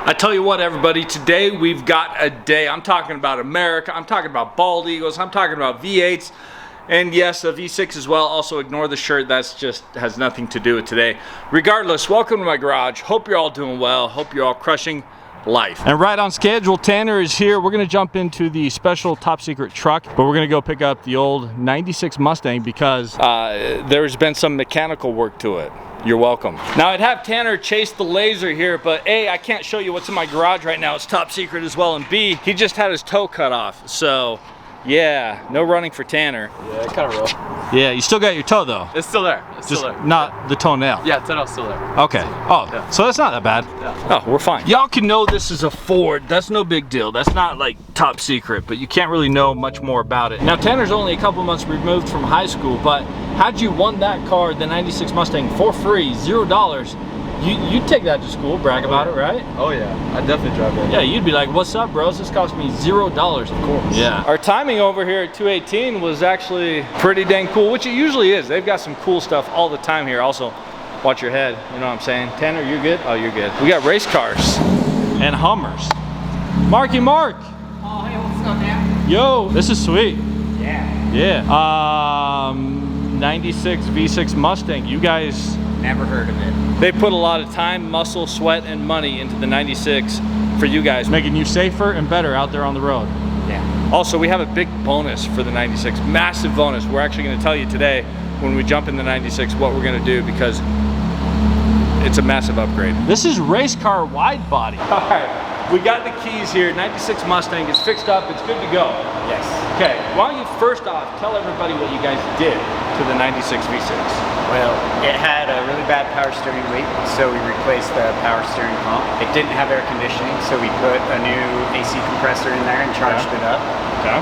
I tell you what, everybody, today we've got a day. I'm talking about America, I'm talking about bald eagles, I'm talking about V8s, and yes, a V6 as well. Also ignore the shirt, that's just has nothing to do with today. Regardless, welcome to my garage. Hope you're all doing well, hope you're all crushing life. And right on schedule, Tanner is here. We're gonna jump into the special top secret truck, but we're gonna go pick up the old 96 Mustang because there's been some mechanical work to it. You're welcome. Now I'd have Tanner chase the laser here, but A, I can't show you what's in my garage right now. It's top secret as well, and B, he just had his toe cut off. So yeah, no running for Tanner. Yeah, kind of rough. Yeah, you still got your toe though. It's still there. It's just still there. Not the toenail. Yeah, toenail's still there. Okay. Oh, yeah. So that's not that bad. Yeah. Oh, we're fine. Y'all can know this is a Ford. That's no big deal. That's not like top secret, but you can't really know much more about it. Now Tanner's only a couple months removed from high school, but had you won that car, the 96 Mustang, for free, $0, you'd take that to school, brag about it, right? Oh yeah, I'd definitely drive that. Yeah, you'd be like, what's up, bros? This cost me $0, of course. Yeah. Our timing over here at 218 was actually pretty dang cool, which it usually is. They've got some cool stuff all the time here. Also, watch your head, you know what I'm saying? Tanner, you good? Oh, you're good. We got race cars and Hummers. Marky Mark. Oh, hey, what's up, man? Yo, this is sweet. Yeah. Yeah. 96 V6 Mustang. You guys never heard of it. They put a lot of time, muscle, sweat, and money into the 96 for you guys, making you safer and better out there on the road. Yeah. Also, we have a big bonus for the 96, massive bonus. We're actually going to tell you today when we jump in the 96 what we're going to do because it's a massive upgrade. This is race car wide body. All right, we got the keys here. 96 Mustang is fixed up. It's good to go. Yes. Okay, why don't you first off tell everybody what you guys did to the 96 V6. Well, it had a really bad power steering leak, so we replaced the power steering pump. It didn't have air conditioning, so we put a new AC compressor in there and charged it up. Okay.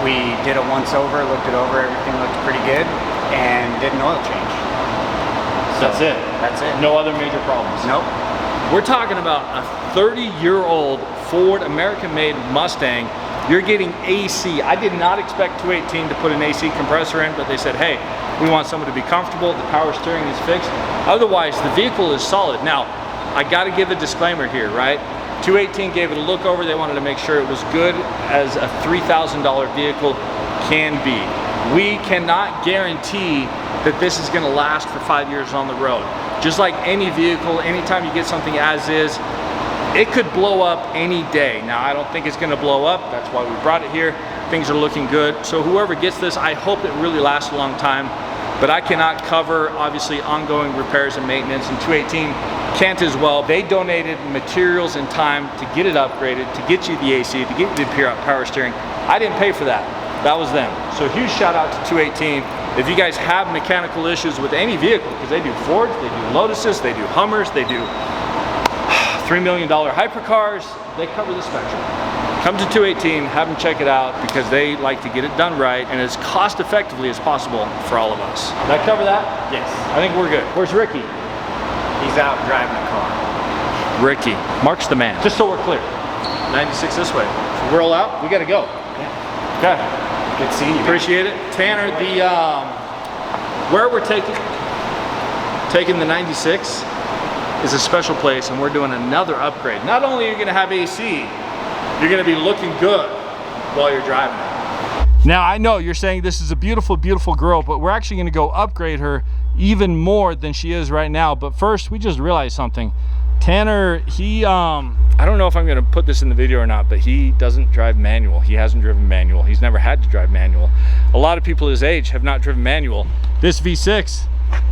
We did a once over, looked it over, everything looked pretty good, and did an oil change. So that's it? That's it. No other major problems? Nope. We're talking about a 30-year-old Ford American-made Mustang. You're getting AC. I did not expect 218 to put an AC compressor in, but they said, hey, we want someone to be comfortable, the power steering is fixed. Otherwise, the vehicle is solid. Now, I gotta give a disclaimer here, right? 218 gave it a look over. They wanted to make sure it was good as a $3,000 vehicle can be. We cannot guarantee that this is gonna last for 5 years on the road. Just like any vehicle, anytime you get something as is, it could blow up any day. Now, I don't think it's gonna blow up. That's why we brought it here. Things are looking good. So whoever gets this, I hope it really lasts a long time. But I cannot cover, obviously, ongoing repairs and maintenance, and 218 can't as well. They donated materials and time to get it upgraded, to get you the AC, to get you the power steering. I didn't pay for that. That was them. So huge shout out to 218. If you guys have mechanical issues with any vehicle, because they do Fords, they do Lotuses, they do Hummers, they do $3 million hypercars, they cover the spectrum. Come to 218, have them check it out because they like to get it done right and as cost effectively as possible for all of us. Did I cover that? Yes. I think we're good. Where's Ricky? He's out driving a car. Ricky. Mark's the man. Just so we're clear. 96 this way. So roll out, we gotta go. Yeah. Okay. Good seeing you. Appreciate it. Tanner, the where we're taking the 96 is a special place, and we're doing another upgrade. Not only are you gonna have AC, you're gonna be looking good while you're driving it. Now, I know you're saying this is a beautiful, beautiful girl, but we're actually gonna go upgrade her even more than she is right now. But first, we just realized something. Tanner, he, I don't know if I'm gonna put this in the video or not, but he doesn't drive manual. He hasn't driven manual. He's never had to drive manual. A lot of people his age have not driven manual. This V6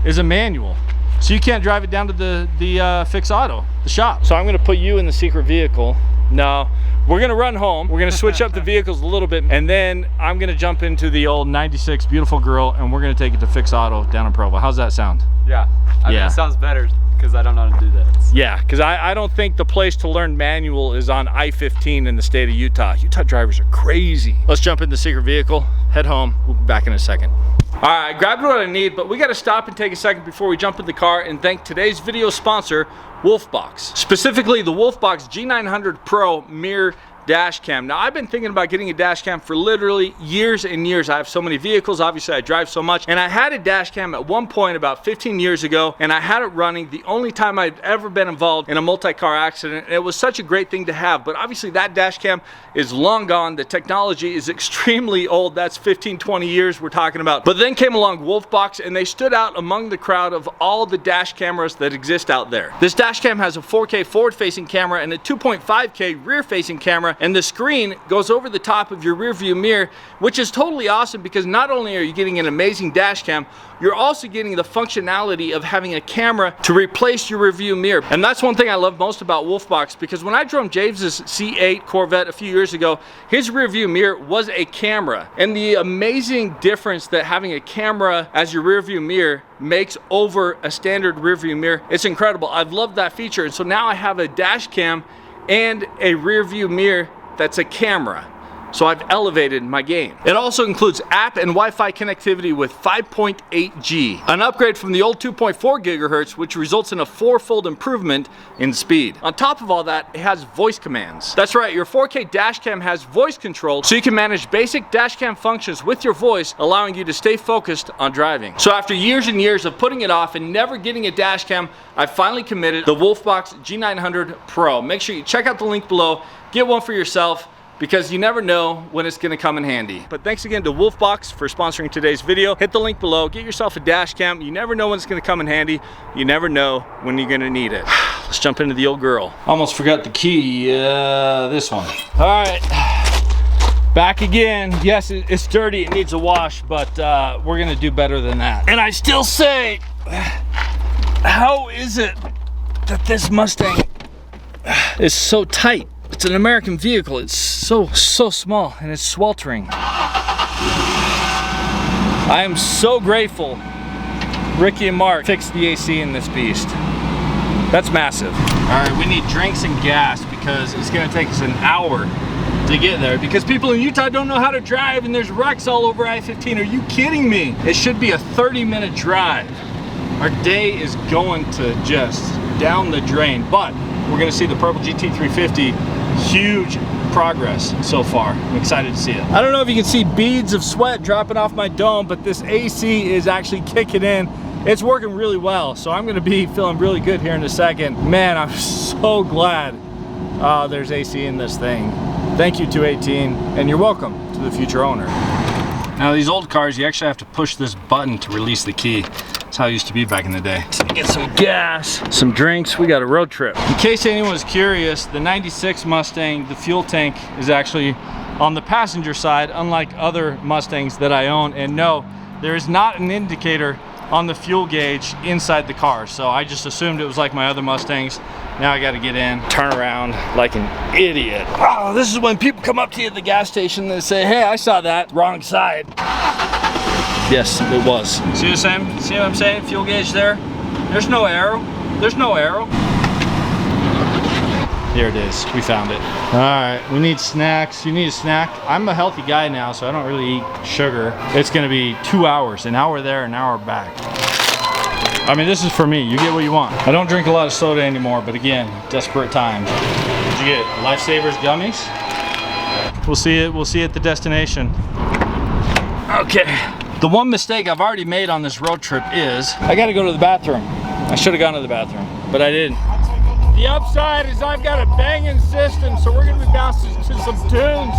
is a manual. So you can't drive it down to the Fix Auto, the shop. So I'm gonna put you in the secret vehicle. No, we're gonna run home. We're gonna switch up the vehicles a little bit, and then I'm gonna jump into the old 96 beautiful girl, and we're gonna take it to Fix Auto down in Provo. How's that sound? Yeah, I mean, it sounds better because I don't know how to do that. Yeah, because I don't think the place to learn manual is on I-15 in the state of Utah. Utah drivers are crazy. Let's jump in the secret vehicle, head home. We'll be back in a second. All right, I grabbed what I need, but we got to stop and take a second before we jump in the car and thank today's video sponsor, Wolfbox. Specifically, the Wolfbox G900 Pro mirror dash cam. Now I've been thinking about getting a dash cam for literally years and years. I have so many vehicles, obviously I drive so much, and I had a dash cam at one point about 15 years ago, and I had it running the only time I'd ever been involved in a multi-car accident, and it was such a great thing to have. But obviously that dash cam is long gone. The technology is extremely old. That's 15-20 years we're talking about. But then came along Wolfbox, and they stood out among the crowd of all the dash cameras that exist out there. This dash cam has a 4K forward-facing camera and a 2.5K rear-facing camera, and the screen goes over the top of your rear view mirror, which is totally awesome because not only are you getting an amazing dash cam, you're also getting the functionality of having a camera to replace your rear view mirror. And that's one thing I love most about Wolfbox, because when I drove James's C8 Corvette a few years ago, his rear view mirror was a camera. And the amazing difference that having a camera as your rear view mirror makes over a standard rear view mirror, it's incredible. I've loved that feature. And so now I have a dash cam and a rear view mirror that's a camera. So I've elevated my game. It also includes app and Wi-Fi connectivity with 5.8G, an upgrade from the old 2.4 gigahertz, which results in a 4-fold improvement in speed. On top of all that, it has voice commands. That's right, your 4K dash cam has voice control, so you can manage basic dash cam functions with your voice, allowing you to stay focused on driving. So after years and years of putting it off and never getting a dash cam, I finally committed the Wolfbox G900 Pro. Make sure you check out the link below, get one for yourself, because you never know when it's gonna come in handy. But thanks again to Wolfbox for sponsoring today's video. Hit the link below, get yourself a dash cam. You never know when it's gonna come in handy. You never know when you're gonna need it. Let's jump into the old girl. Almost forgot the key, this one. All right, back again. Yes, it's dirty, it needs a wash, but we're gonna do better than that. And I still say, how is it that this Mustang is so tight? It's an American vehicle. It's so small and it's sweltering. I am so grateful Ricky and Mark fixed the AC in this beast. That's massive. All right, we need drinks and gas because it's gonna take us an hour to get there because people in Utah don't know how to drive and there's wrecks all over I-15. Are you kidding me? It should be a 30-minute drive. Our day is going to just down the drain, but we're gonna see the purple GT350. Huge progress so far. I'm excited to see it. I don't know if you can see beads of sweat dropping off my dome, but this AC is actually kicking in. It's working really well, so I'm gonna be feeling really good here in a second. Man, I'm so glad there's AC in this thing. Thank you, 218, and you're welcome to the future owner. Now these old cars, you actually have to push this button to release the key. That's how it used to be back in the day. So get some gas, some drinks, we got a road trip. In case anyone was curious, the 96 Mustang, the fuel tank is actually on the passenger side, unlike other Mustangs that I own. And no, there is not an indicator on the fuel gauge inside the car. So I just assumed it was like my other Mustangs. Now I gotta get in, turn around like an idiot. Oh, this is when people come up to you at the gas station and say, hey, I saw that, wrong side. Yes, it was. See what I'm saying? Fuel gauge there. There's no arrow. There's no arrow. There it is. We found it. All right, we need snacks. You need a snack? I'm a healthy guy now, so I don't really eat sugar. It's gonna be 2 hours, an hour there, an hour back. I mean, this is for me. You get what you want. I don't drink a lot of soda anymore, but again, desperate times. What'd you get? Lifesavers gummies? We'll see it. We'll see it at the destination. Okay. The one mistake I've already made on this road trip is I gotta go to the bathroom. I should have gone to the bathroom, but I didn't. The upside is I've got a banging system, so we're gonna be bouncing to some tunes.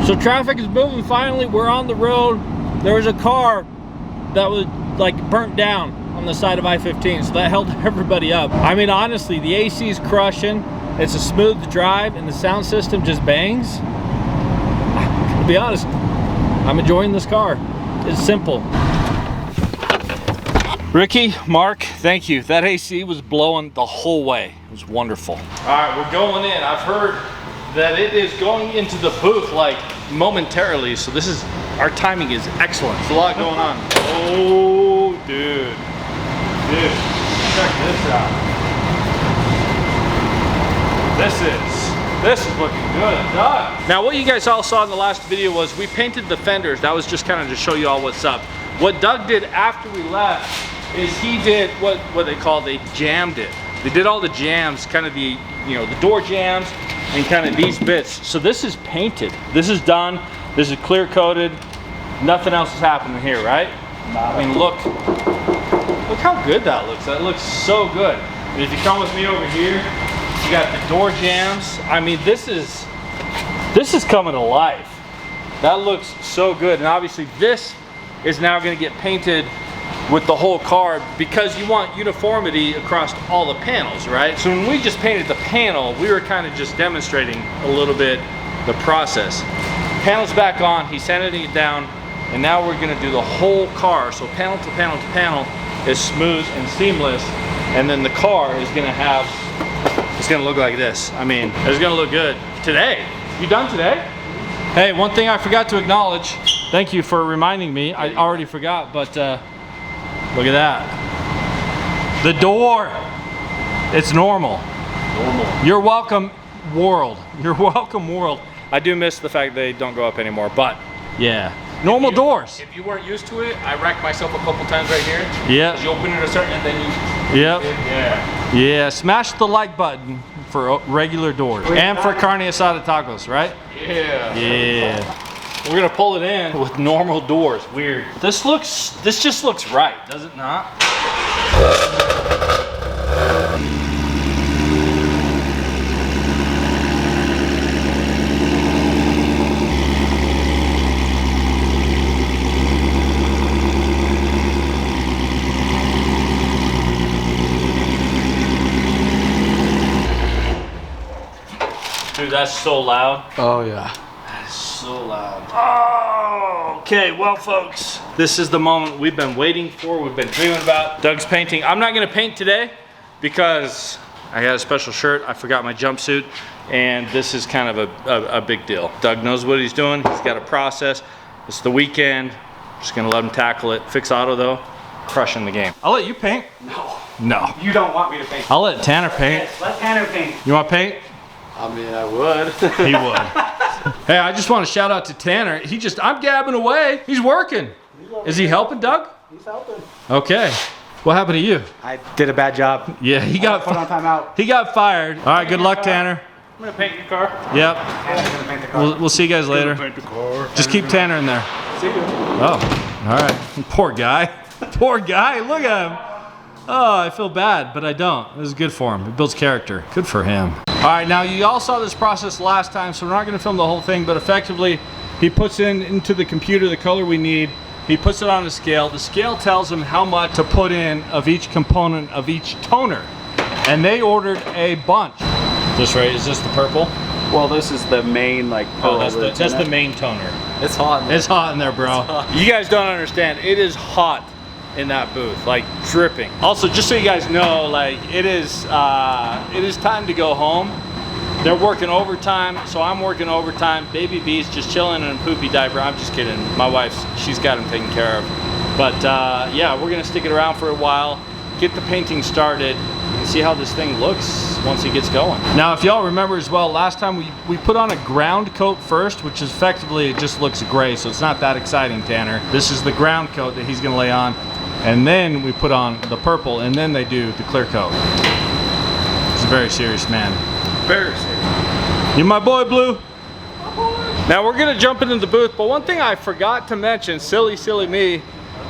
So traffic is moving finally. We're on the road. There was a car that was like burnt down on the side of I-15, so that held everybody up. I mean, honestly, the AC is crushing. It's a smooth drive and the sound system just bangs. To be honest, I'm enjoying this car. It's simple. Ricky, Mark, thank you. That AC was blowing the whole way. It was wonderful. All right, we're going in. I've heard that it is going into the booth like momentarily, so this is, our timing is excellent. There's a lot going on. Oh, dude. Dude, check this out. This is looking good. Done. Now what you guys all saw in the last video was we painted the fenders. That was just kind of to show you all what's up. What Doug did after we left is he did what they jammed it. They did all the jams, kind of the, you know, the door jams and kind of these bits. So this is painted. This is done. This is clear coated. Nothing else is happening here, right? I mean, look how good that looks. That looks so good. And if you come with me over here, you got the door jams. I mean, this is coming to life. That looks so good. And obviously this is now going to get painted with the whole car because you want uniformity across all the panels, right? So when we just painted the panel, we were kind of just demonstrating a little bit the process. Panel's back on, he's sanding it down, and now we're gonna do the whole car. So panel to panel to panel is smooth and seamless, and then the car is gonna have, it's gonna look like this. I mean, it's gonna look good. Today, you done today? Hey, one thing I forgot to acknowledge, thank you for reminding me, I already forgot, but look at that. The door, it's normal. You're welcome, world. You're welcome, world. I do miss the fact they don't go up anymore, but yeah. Normal doors. If you weren't used to it, I wrecked myself a couple times right here. Yeah. You open it a certain and then you... Yep. Yeah. Yeah, smash the like button for regular doors. And for carne asada tacos, right? Yeah. Yeah. We're gonna pull it in with normal doors. Weird. This just looks right, does it not? Dude, that's so loud. Oh yeah. So loud. Oh, okay, well folks, this is the moment we've been waiting for, we've been dreaming about. Doug's painting. I'm not gonna paint today because I got a special shirt, I forgot my jumpsuit, and this is kind of a big deal. Doug knows what he's doing, he's got a process. It's the weekend, just gonna let him tackle it. Fix auto though, crushing the game. I'll let you paint. No. No. You don't want me to paint. I'll let Tanner paint. Yes, let Tanner paint. You want to paint? I mean, I would. He would. Hey, I just want to shout out to Tanner. I'm gabbing away. He's working. Is he helping, Doug? He's helping. Okay. What happened to you? I did a bad job. Yeah, he got put on timeout. He got fired. All right, good luck, Tanner. I'm gonna paint your car. Yep. Tanner's gonna paint the car. We'll see you guys later. Paint the car. Just keep Tanner in there. See you. Oh, all right. Poor guy. Poor guy. Look at him. Oh, I feel bad, but I don't. This is good for him. It builds character. Good for him. All right, now you all saw this process last time, so we're not going to film the whole thing, but effectively, he puts into the computer the color we need. He puts it on a scale. The scale tells him how much to put in of each component of each toner. And they ordered a bunch. This right, is this the purple? Well, this is the main, like, Oh, that's the main toner. It's hot. It's hot in there, bro. You guys don't understand. It is hot in that booth, like dripping. Also, just so you guys know, like it is time to go home. They're working overtime, so I'm working overtime. Baby B's just chilling in a poopy diaper. I'm just kidding. My wife's, she's got him taken care of. But yeah, we're gonna stick it around for a while, get the painting started, and see how this thing looks once it gets going. Now, if y'all remember as well, last time we put on a ground coat first, which is effectively, it just looks gray, so it's not that exciting, Tanner. This is the ground coat that he's gonna lay on. And then we put on the purple, and then they do the clear coat. He's a very serious man. Very serious. You my boy, Blue? My boy. Now we're gonna jump into the booth, but one thing I forgot to mention, silly me,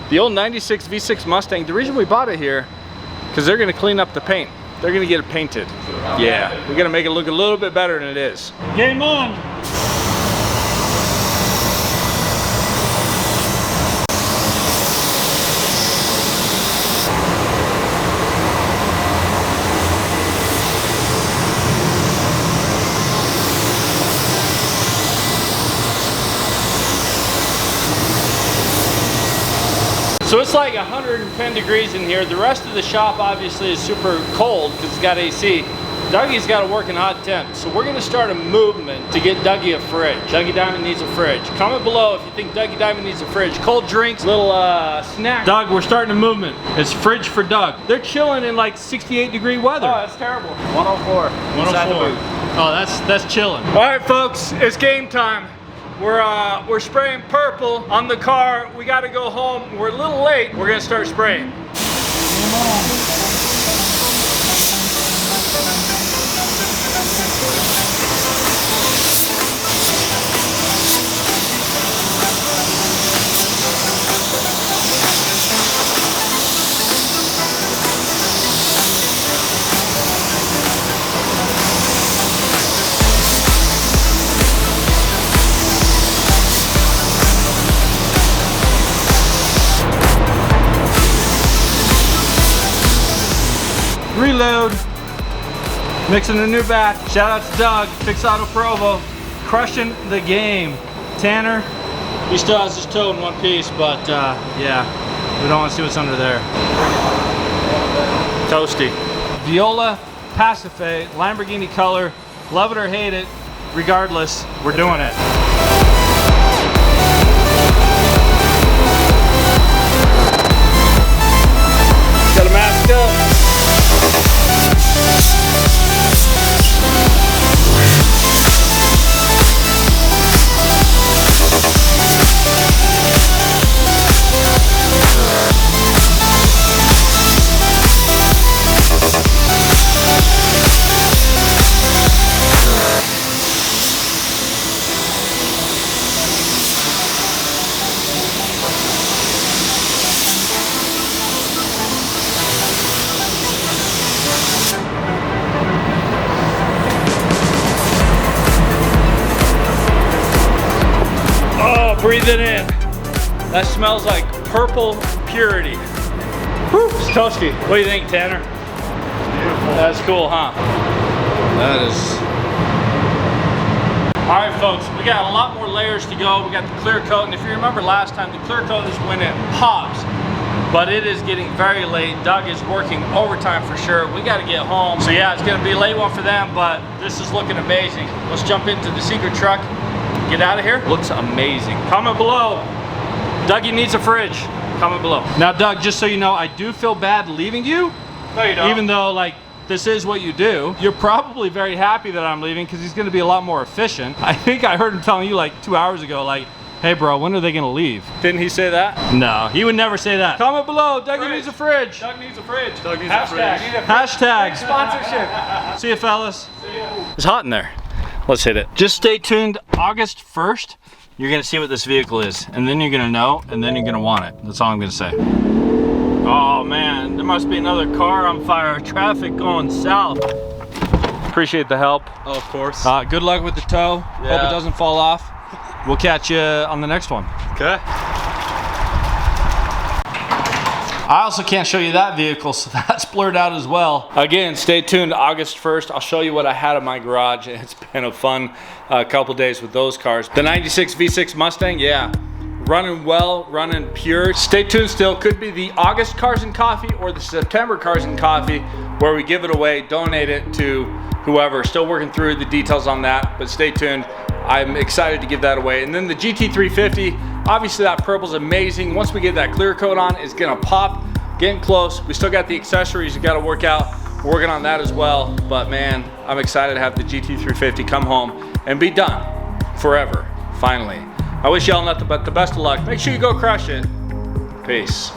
the old 96 V6 Mustang, the reason we bought it here, because they're gonna clean up the paint. They're gonna get it painted. Yeah, we're gonna make it look a little bit better than it is. Game on. So it's like 110 degrees in here. The rest of the shop obviously is super cold because it's got AC. Dougie's got to work in hot temps. So we're gonna start a movement to get Dougie a fridge. Dougie Diamond needs a fridge. Comment below if you think Dougie Diamond needs a fridge. Cold drinks, little snack. Doug, we're starting a movement. It's fridge for Doug. They're chilling in like 68-degree weather. Oh, that's terrible. 104. 104. Oh, that's chilling. All right, folks, it's game time. We're spraying purple on the car. We got to go home. We're a little late. We're gonna start spraying. reload. Mixing a new batch. Shout out to Doug, Fix Auto Provo, crushing the game. Tanner, he still has his toe in one piece, but yeah, we don't want to see what's under there. Toasty. Viola Pacife, Lamborghini color. Love it or hate it, regardless, we're doing it. Got a mask up. Breathe it in. That smells like purple purity. Whew, it's toasty. What do you think, Tanner? Beautiful. That's cool, huh? That is. All right, folks, we got a lot more layers to go. We got the clear coat, and if you remember last time, the clear coat is when it pops. But it is getting very late. Doug is working overtime for sure. We got to get home. So yeah, it's gonna be a late one for them, but this is looking amazing. Let's jump into the secret truck. Get out of here. Looks amazing. Comment below. Dougie needs a fridge. Comment below. Now, Doug, just so you know, I do feel bad leaving you. No, you don't. Even though, like, this is what you do. You're probably very happy that I'm leaving because he's going to be a lot more efficient. I think I heard him telling you like 2 hours ago, like, hey, bro, when are they going to leave? Didn't he say that? No, he would never say that. Comment below. Dougie needs a fridge. Doug needs a fridge. Doug needs Hashtag. a fridge. Hashtag. Sponsorship. See you, fellas. See ya. It's hot in there. Let's hit it. Just stay tuned. August 1st, you're gonna see what this vehicle is, and then you're gonna know, and then you're gonna want it. That's all I'm gonna say. Oh man, there must be another car on fire. Traffic going south. Appreciate the help. Oh, of course. Good luck with the tow. Yeah. Hope it doesn't fall off. We'll catch you on the next one. Okay. I also can't show you that vehicle, so that's blurred out as well. Again, stay tuned August 1st. I'll show you what I had in my garage. It's been a fun couple days with those cars. The 96 V6 Mustang, yeah. Running well, running pure. Stay tuned still. Could be the August Cars and Coffee or the September Cars and Coffee where we give it away, donate it to whoever. Still working through the details on that, but stay tuned. I'm excited to give that away. And then the GT350, obviously that purple's amazing. Once we get that clear coat on, it's gonna pop. Getting close. We still got the accessories you gotta work out. We're working on that as well. But man, I'm excited to have the GT350 come home and be done forever, finally. I wish y'all nothing but the best of luck. Make sure you go crush it. Peace.